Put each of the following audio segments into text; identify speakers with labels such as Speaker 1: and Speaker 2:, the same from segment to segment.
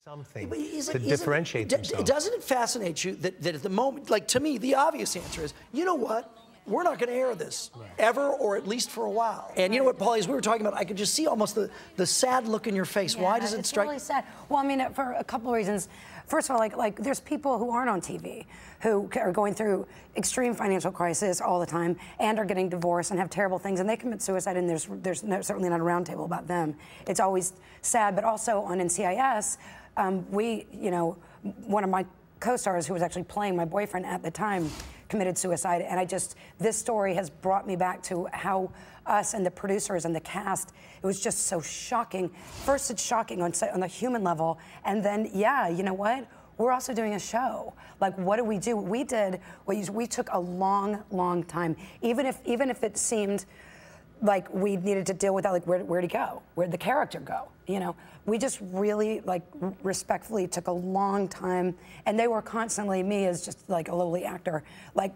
Speaker 1: something to differentiate themselves.
Speaker 2: Doesn't it fascinate you that at the moment, like to me, the obvious answer is, you know what? We're not going to air this ever, or at least for a while. And you know what, Pauley, as we were talking about, I could just see almost the sad look in your face.
Speaker 3: Yeah,
Speaker 2: why does it strike?
Speaker 3: It's really sad. Well, I mean, for a couple of reasons. First of all, like there's people who aren't on TV who are going through extreme financial crisis all the time and are getting divorced and have terrible things, and they commit suicide, and there's certainly not a roundtable about them. It's always sad. But also on NCIS, one of my co-stars, who was actually playing my boyfriend at the time, committed suicide, and this story has brought me back to how us and the producers and the cast, it was just so shocking. First, it's shocking on the human level, and then, yeah, you know what? We're also doing a show. Like, what do? We took a long, long time. Even if it seemed like we needed to deal with that, like where'd he go? Where'd the character go? You know, we just really, like, respectfully took a long time, and they were constantly, me as just like a lowly actor, like,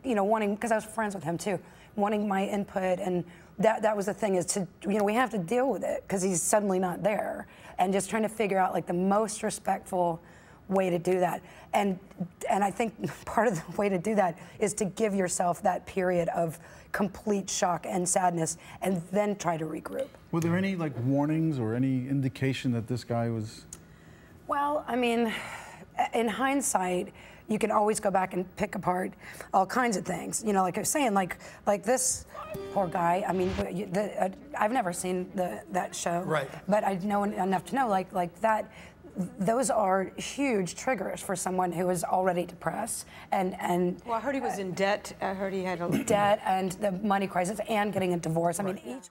Speaker 3: you know, wanting, because I was friends with him too, wanting my input, and that was the thing, is to, you know, we have to deal with it because he's suddenly not there, and just trying to figure out like the most respectful way to do that. And I think part of the way to do that is to give yourself that period of complete shock and sadness, and then try to regroup.
Speaker 4: Were there any like warnings or any indication that this guy was?
Speaker 3: Well, I mean, in hindsight, you can always go back and pick apart all kinds of things. You know, like I was saying, like this poor guy. I mean, I've never seen that show,
Speaker 2: right?
Speaker 3: But I know enough to know, like that. Those are huge triggers for someone who is already depressed and
Speaker 5: well, I heard he was in debt. I heard he had a
Speaker 3: debt and the money crisis and getting a divorce. I mean, each